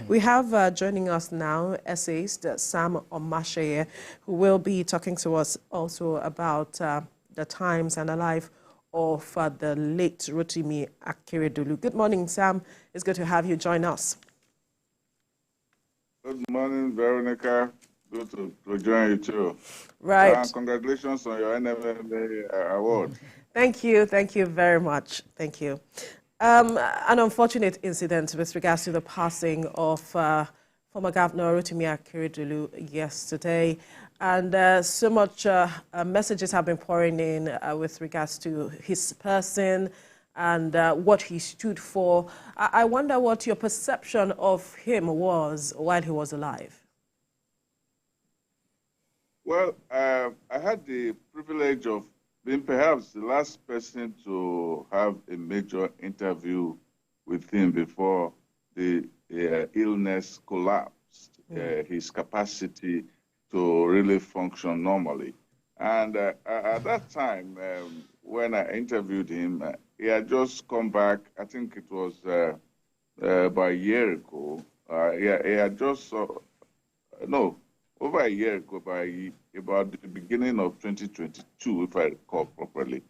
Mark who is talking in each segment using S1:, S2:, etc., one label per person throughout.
S1: We have joining us now essayist Sam Omatseye, who will be talking to us also about the times and the life of the late Rotimi Akeredolu. Good morning, Sam. It's good to have you join us.
S2: Good morning, Veronica. Good to join you too.
S1: Right.
S2: Congratulations on your NMMA award.
S1: Thank you very much. Thank you. An unfortunate incident with regards to the passing of former Governor Rotimi Akeredolu yesterday, and so much messages have been pouring in with regards to his person and what he stood for. I wonder what your perception of him was while he was alive.
S2: Well, I had the privilege of being perhaps the last person to have a major interview with him before the illness collapsed, his capacity to really function normally. And at that time, when I interviewed him, he had just come back, I think it was about a year ago. He had just, no, over a year ago, by about the beginning of 2022, if I recall properly.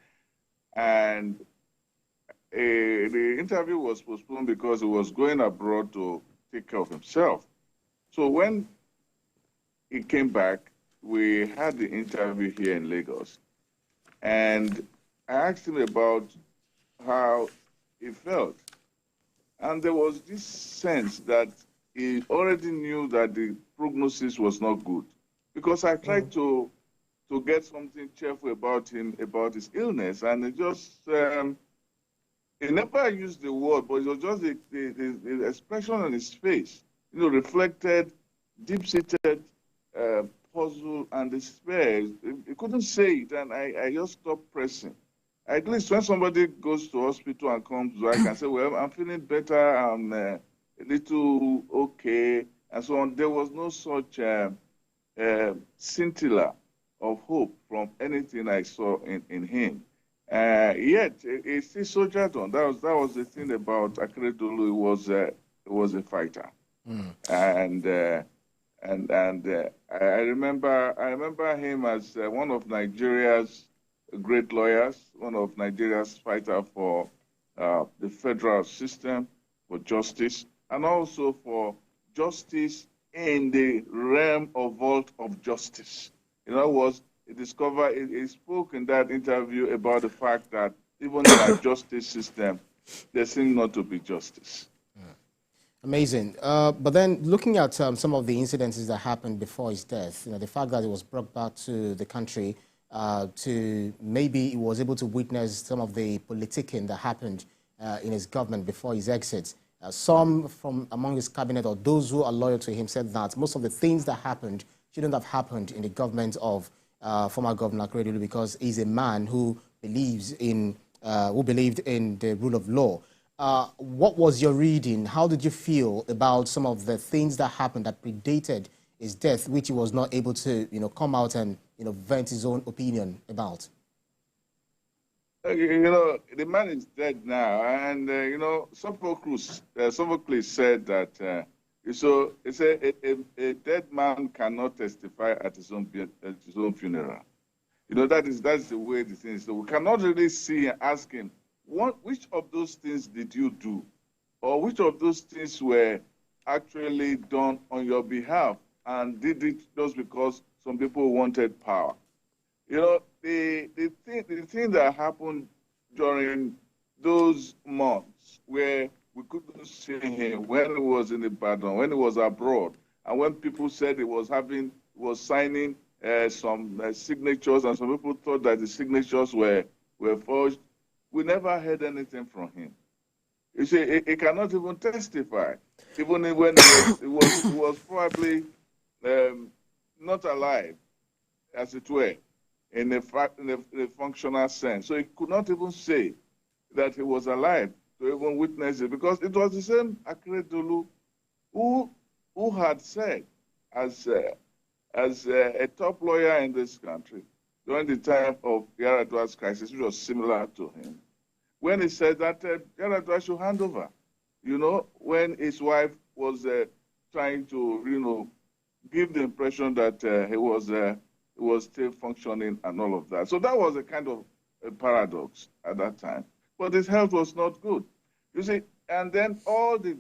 S2: And the interview was postponed because he was going abroad to take care of himself. So when he came back, we had the interview here in Lagos. And I asked him about how he felt. And there was this sense that he already knew that the prognosis was not good, because I tried to get something cheerful about him, about his illness, and it just, he never used the word, but it was just the expression on his face, reflected deep-seated puzzle and despair. He couldn't say it, and I just stopped pressing. At least when somebody goes to hospital and comes back and say, well, I'm feeling better, I'm a little okay, and so on, there was no such scintilla of hope from anything I saw in him. Yet, he still soldiered on. That was the thing about Akeredolu. He was a fighter, and I remember him as one of Nigeria's great lawyers, one of Nigeria's fighter for the federal system, for justice, and also for justice in the realm of vault of justice. In other words, he spoke in that interview about the fact that even in our justice system, there seems not to be justice.
S3: Amazing. But then looking at some of the incidences that happened before his death, the fact that he was brought back to the country, to maybe he was able to witness some of the politicking that happened in his government before his exit. Some from among his cabinet or those who are loyal to him said that most of the things that happened shouldn't have happened in the government of former Governor Akeredolu, because he's a man who believed in the rule of law. What was your reading? How did you feel about some of the things that happened that predated his death, which he was not able to, come out and, vent his own opinion about?
S2: The man is dead now, and Sophocles said that a dead man cannot testify at his own funeral. That's the way the thing is. So we cannot really see and ask him, which of those things did you do, or which of those things were actually done on your behalf, and did it just because some people wanted power? The thing that happened during those months where we couldn't see him, when he was in Ibadan, when he was abroad, and when people said he was signing some signatures, and some people thought that the signatures were forged, we never heard anything from him. You see, he cannot even testify, even when he was probably not alive, as it were, in a functional sense. So he could not even say that he was alive to even witness it, because it was the same Akeredolu who had said, as a top lawyer in this country during the time of Aiyedatiwa's crisis, which was similar to him, when he said that Aiyedatiwa should hand over, when his wife was trying to, give the impression that he was still functioning and all of that. So that was a kind of a paradox at that time. But his health was not good. You see, and then all the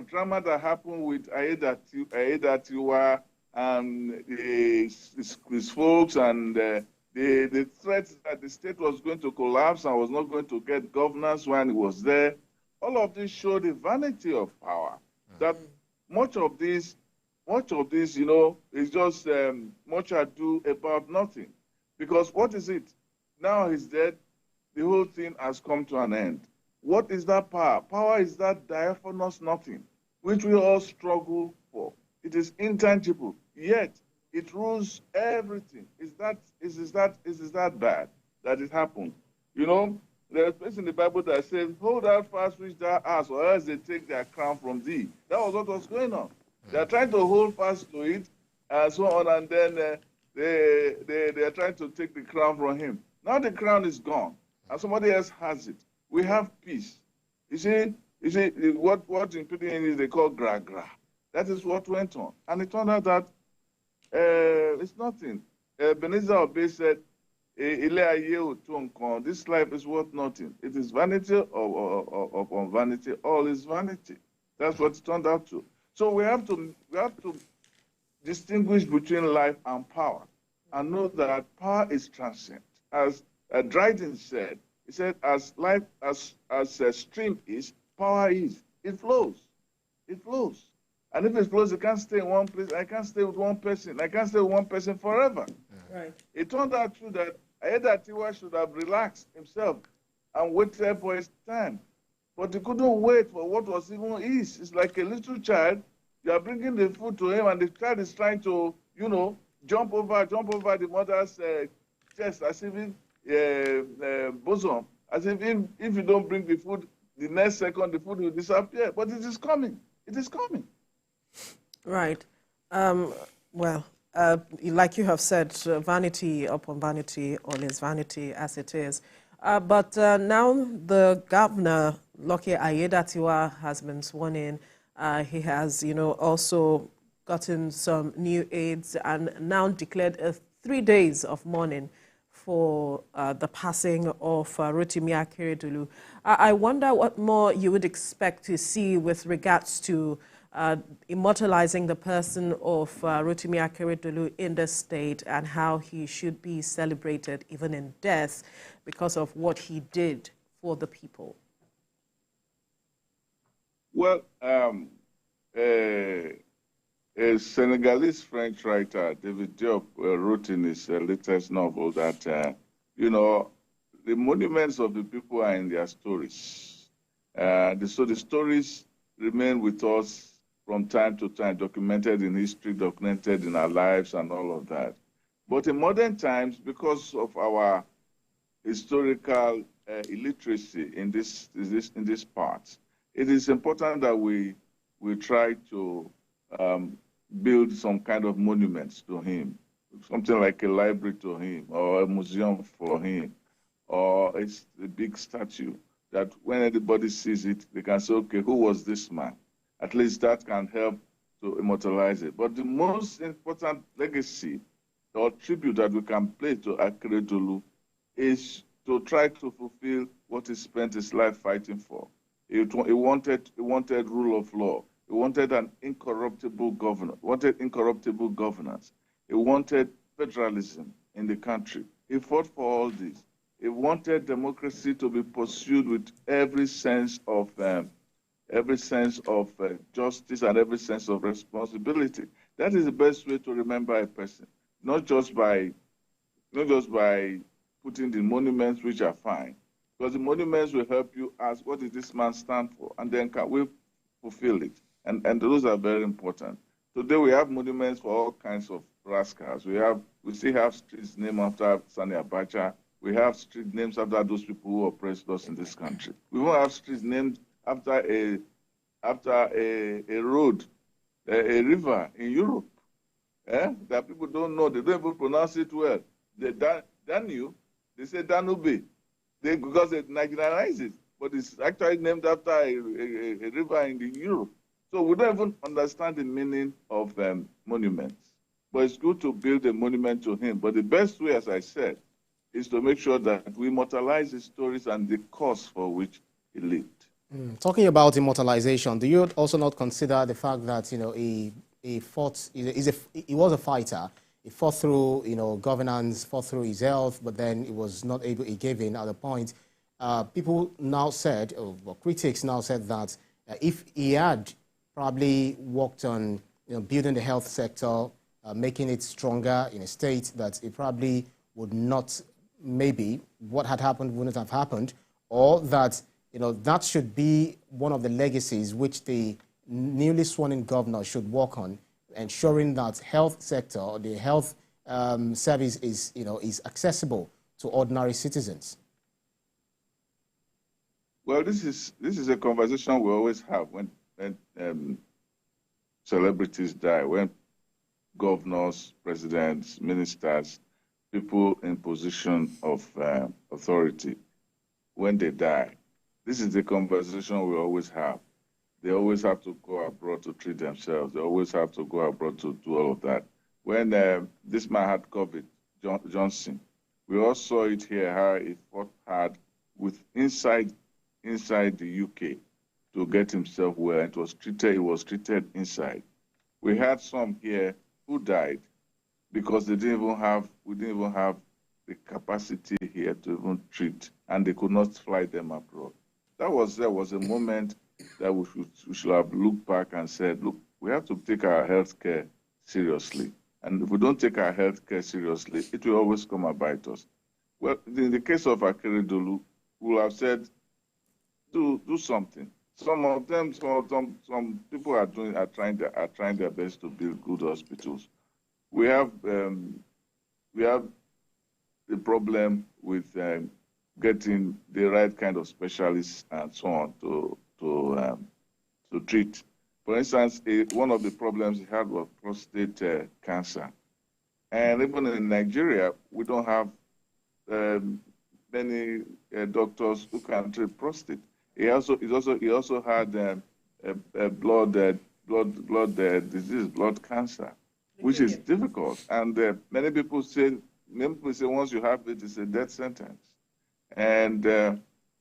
S2: drama that happened with Aiyedatiwa and his folks and the threats that the state was going to collapse and was not going to get governance when he was there, all of this showed the vanity of power. That much of this, is just much ado about nothing. Because what is it? Now he's dead, the whole thing has come to an end. What is that power? Power is that diaphanous nothing, which we all struggle for. It is intangible, yet it rules everything. Is that bad that it happened? There's a place in the Bible that says, hold out fast which thou hast, or else they take their crown from thee. That was what was going on. They're trying to hold fast to it, and so on, and then they are trying to take the crown from him. Now the crown is gone, and somebody else has it. We have peace. You see, what in putting in is they call gra-gra. That is what went on. And it turned out that it's nothing. Ebenezer Obey said, this life is worth nothing. It is vanity upon vanity. All is vanity. That's what it turned out to. So we have to distinguish between life and power and know that power is transient. As Dryden said, he said, as life, as a stream is, power is. It flows. It flows. And if it flows, it can't stay in one place. I can't stay with one person. I can't stay with one person forever.
S1: Right.
S2: It turned out true that Aiyedatiwa should have relaxed himself and waited for his time. But he couldn't wait for what was even his. It's like a little child. You are bringing the food to him, and the child is trying to, jump over the mother's chest, as if bosom, as if you don't bring the food, the next second the food will disappear. But it is coming. It is coming.
S1: Right. Like you have said, vanity upon vanity, all is vanity as it is. But now the governor, Lucky Aiyedatiwa, has been sworn in. He has, also gotten some new aids and now declared 3 days of mourning for the passing of Rotimi Akeredolu. I wonder what more you would expect to see with regards to immortalizing the person of Rotimi Akeredolu in the state and how he should be celebrated even in death because of what he did for the people.
S2: Well, a Senegalese French writer, David Diop, wrote in his latest novel that, the monuments of the people are in their stories. So the stories remain with us from time to time, documented in history, documented in our lives and all of that. But in modern times, because of our historical illiteracy in this part, it is important that we try to build some kind of monuments to him, something like a library to him, or a museum for him, or a big statue that when anybody sees it, they can say, okay, who was this man? At least that can help to immortalize it. But the most important legacy or tribute that we can pay to Akeredolu is to try to fulfill what he spent his life fighting for. He wanted rule of law. He wanted an incorruptible governance. He wanted federalism in the country. He fought for all this. He wanted democracy to be pursued with every sense of justice and every sense of responsibility. That is the best way to remember a person, not just by putting the monuments, which are fine, because the monuments will help you ask, what does this man stand for? And then can we fulfill it? And those are very important. Today we have monuments for all kinds of rascals. We still have streets named after Sani Abacha. We have street names after those people who oppressed us in this country. We won't have streets named after a road, a river in Europe, that people don't know. They don't even pronounce it well. Danube, they say Danube, because they Nigerianize it, but it's actually named after a river in Europe. So we don't even understand the meaning of monuments. But it's good to build a monument to him. But the best way, as I said, is to make sure that we immortalize his stories and the cause for which he lived.
S3: Talking about immortalization, do you also not consider the fact that he fought? He was a fighter. He fought through governance, fought through his health, but then he was not able. He gave in at a point. People now said, or critics now said that if he had probably worked on building the health sector, making it stronger in a state, that it probably would not. Maybe what had happened wouldn't have happened, or that. That should be one of the legacies which the newly sworn-in governor should work on, ensuring that health sector or the health service is accessible to ordinary citizens.
S2: Well, this is a conversation we always have when celebrities die, when governors, presidents, ministers, people in position of authority, when they die. This is the conversation we always have. They always have to go abroad to treat themselves. They always have to go abroad to do all of that. When this man had COVID, Johnson, we all saw it here, how he fought hard with inside the UK to get himself well. He was treated inside. We had some here who died because we didn't even have the capacity here to even treat, and they could not fly them abroad. There was a moment that we should have looked back and said, look, we have to take our health care seriously. And if we don't take our health care seriously, it will always come and bite us. Well, in the case of Akeredolu, we will have said, do something. Some people are trying their best to build good hospitals. We have the problem with getting the right kind of specialists and so on to treat. For instance, one of the problems he had was prostate cancer, and even in Nigeria, we don't have many doctors who can treat prostate. He also had blood disease, blood cancer, which is difficult. And many people say once you have it, it's a death sentence. And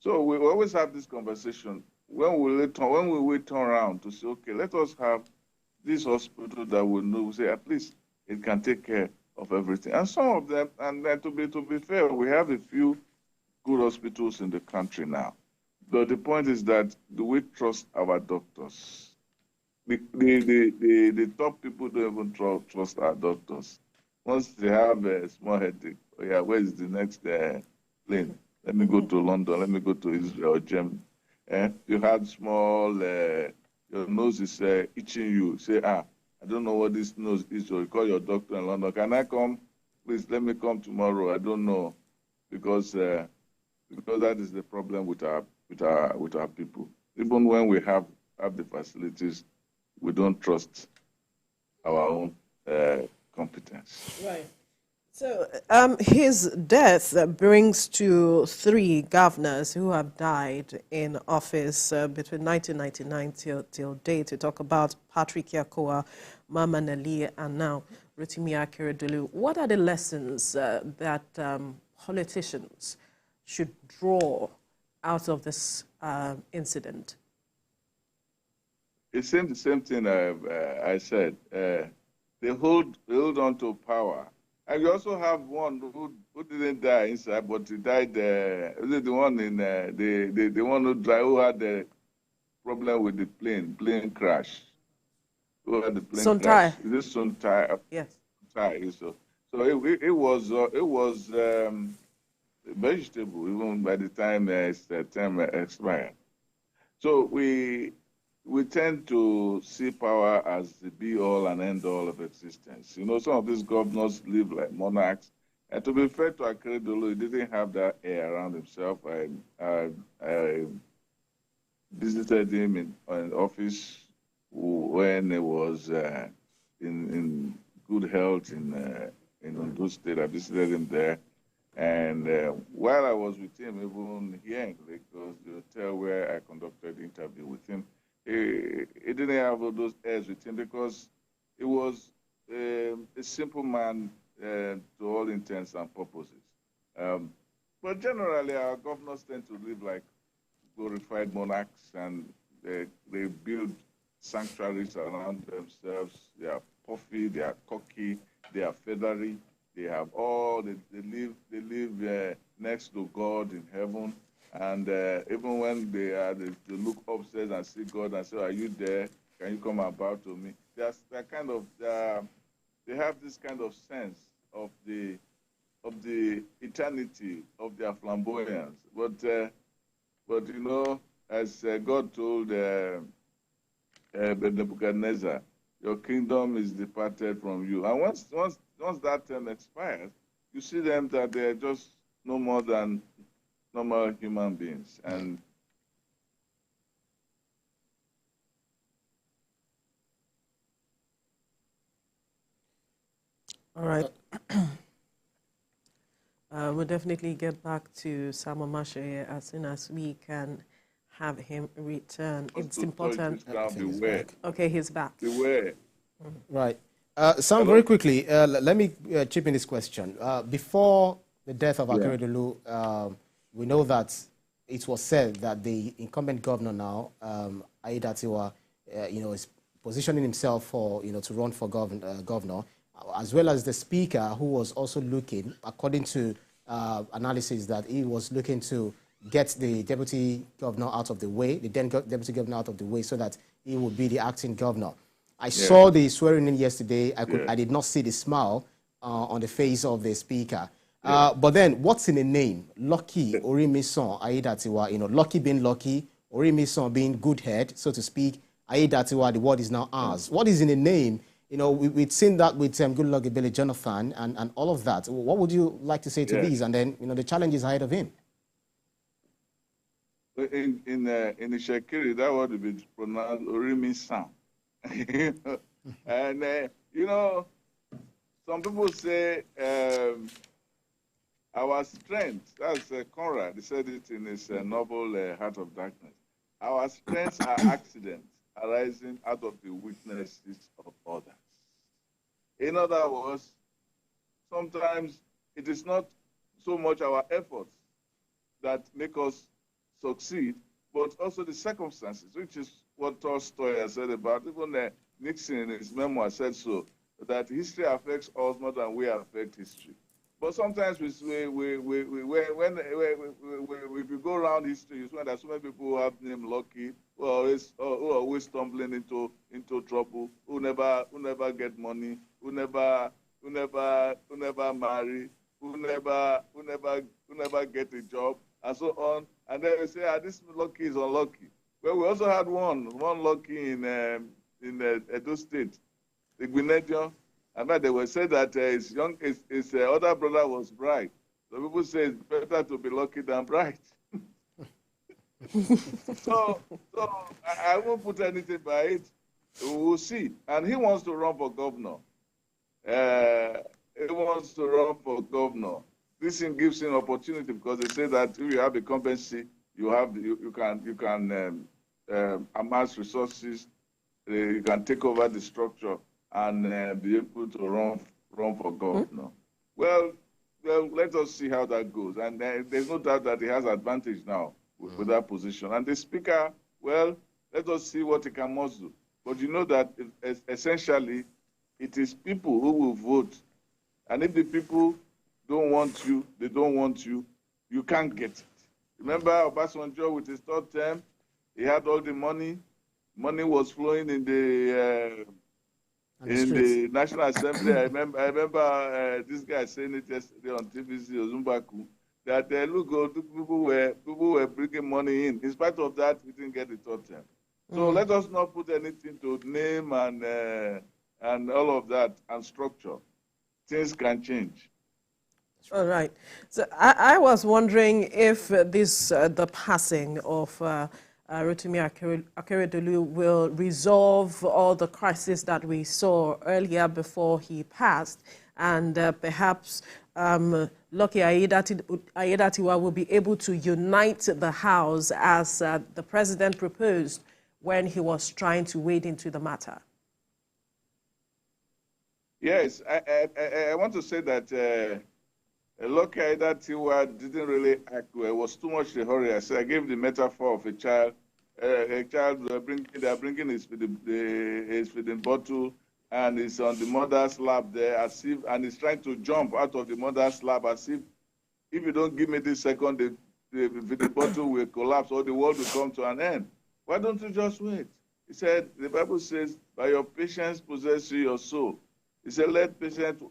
S2: so we always have this conversation when we turn around to say, okay, let us have this hospital that we know, say at least it can take care of everything. And some of them, and then to be fair, we have a few good hospitals in the country now. But the point is that, do we trust our doctors? The top people don't even trust our doctors. Once they have a small headache, oh yeah, where is the next plane? Let me go to London, let me go to Israel or Germany. You had small, your nose is itching you. Say, I don't know what this nose is. So you call your doctor in London. Can I come? Please, let me come tomorrow. I don't know. Because that is the problem with our people. Even when we have the facilities, we don't trust our own competence.
S1: Right. So his death brings to 3 governors who have died in office between 1999 till date. We talk about Patrick Yakoa, Mama Nali, and now Rotimi Akeredolu. What are the lessons that politicians should draw out of this incident?
S2: It's the same thing I said. They hold on to power. And you also have one who didn't die inside, but he died. The one in the one who had the problem with the plane crash. Who had the plane crash? Is this Suntai?
S1: Yes.
S2: Suntai. So it was vegetable even by the time term expired. So we tend to see power as the be-all and end-all of existence. Some of these governors live like monarchs. And to be fair to Akeredolu, he didn't have that air around himself. I visited him in office when he was in good health in Ondo State. I visited him there. And while I was with him, even here in Lagos, the hotel where I conducted the interview with him, he didn't have all those airs with him because he was a simple man to all intents and purposes. But generally, our governors tend to live like glorified monarchs, and they build sanctuaries around themselves. They are puffy, they are cocky, they are feathery. They have all. They live next to God in heaven. And even when they look upstairs and see God and say, "Are you there? Can you come and bow to me?" They're kind of they have this kind of sense of the eternity of their flamboyance. But you know, as God told Nebuchadnezzar, your kingdom is departed from you. And once that term expires, you see them that they're just no more than normal human beings. And
S1: all right. We'll definitely get back to Sam Omatseye as soon as we can have him return. It's important.
S2: Beware.
S1: Okay, he's back.
S2: Beware.
S3: Right. Sam, very quickly, let me chip in this question. Before the death of Akeredolu, we know that it was said that the incumbent governor now, Aiyedatiwa, is positioning himself for, to run for governor, as well as the speaker, who was also looking, according to analysis, that he was looking to get the deputy governor out of the way, the then deputy governor out of the way, so that he would be the acting governor. I saw the swearing in yesterday. I did not see the smile on the face of the speaker. But then, what's in the name? Lucky Orimison Aiyedatiwa. Lucky being lucky, Orimison being good head, so to speak. Aiyedatiwa, the word is now ours. What is in the name? We've seen that with Goodluck Ebele Jonathan and all of that. What would you like to say to these? And then, the challenges ahead of him.
S2: In the Shekiri, that word would be pronounced Orimisan. And, some people say our strength, that's Conrad, he said it in his novel Heart of Darkness. Our strengths are accidents arising out of the weaknesses of others. In other words, sometimes it is not so much our efforts that make us succeed, but also the circumstances, which is what Tolstoy has said about. Even Nixon in his memoir said so, that history affects us more than we affect history. But sometimes when we go around history, you find that so many people who have named Lucky, who are always stumbling into trouble, who never get money, who never marry, who never get a job, and so on. And then we say, this Lucky is unlucky. Well, we also had one Lucky in Edo State, the Gwinnedion. And they were saying that his other brother was bright. So people say it's better to be lucky than bright. so I won't put anything by it. We'll see. And he wants to run for governor. This thing gives him opportunity because they say that if you have a competency, you can amass resources. You can take over the structure and be able to run for governor. Well, let us see how that goes. And there's no doubt that he has advantage now with that position. And the speaker, well, let us see what he can muzzle. But you know that essentially it is people who will vote. And if the people don't want you, they don't want you, you can't get it. Remember Obasanjo with his third term, he had all the money. Money was flowing in the National Assembly. I remember this guy saying it yesterday on TVC Ozumbaku, that people were bringing money in. In spite of that, we didn't get the third term. So let us not put anything to name and all of that and structure. Things can change.
S1: All right. So I was wondering if the passing of Rotimi Akeredolu will resolve all the crises that we saw earlier before he passed, and perhaps Lucky Aiyedatiwa will be able to unite the House as the president proposed when he was trying to wade into the matter?
S2: Yes, I want to say that Aiyedatiwa didn't really act well. It was too much in a hurry. I gave the metaphor of a child. They're bringing his feeding bottle, and he's on the mother's lap there, and he's trying to jump out of the mother's lap, as if you don't give me this second, the bottle will collapse or the world will come to an end. Why don't you just wait? He said, the Bible says, by your patience possess you your soul. He said, let patience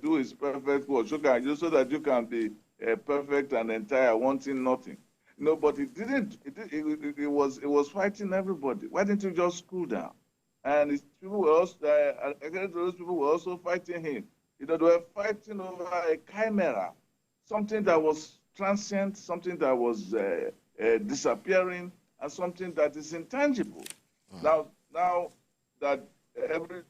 S2: do his perfect work, so that you can be perfect and entire, wanting nothing. No, but it didn't. It was fighting everybody. Why didn't you just cool down? And people were also, those people were also fighting him. They were fighting over a chimera, something that was transient, something that was disappearing, and something that is intangible. Now that every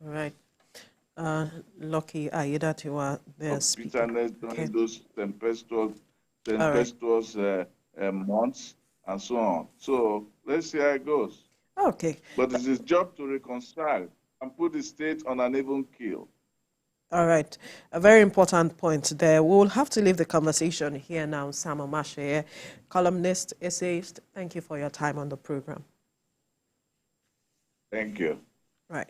S1: All right. Lucky Aiyedatiwa, the speaker.
S2: bitterness during those tempestuous months and so on. So let's see how it goes.
S1: Okay.
S2: But it's his job to reconcile and put the state on an even keel.
S1: All right. A very important point there. We'll have to leave the conversation here now. Sam Omatseye, columnist, essayist, thank you for your time on the program.
S2: Thank you.
S1: Right.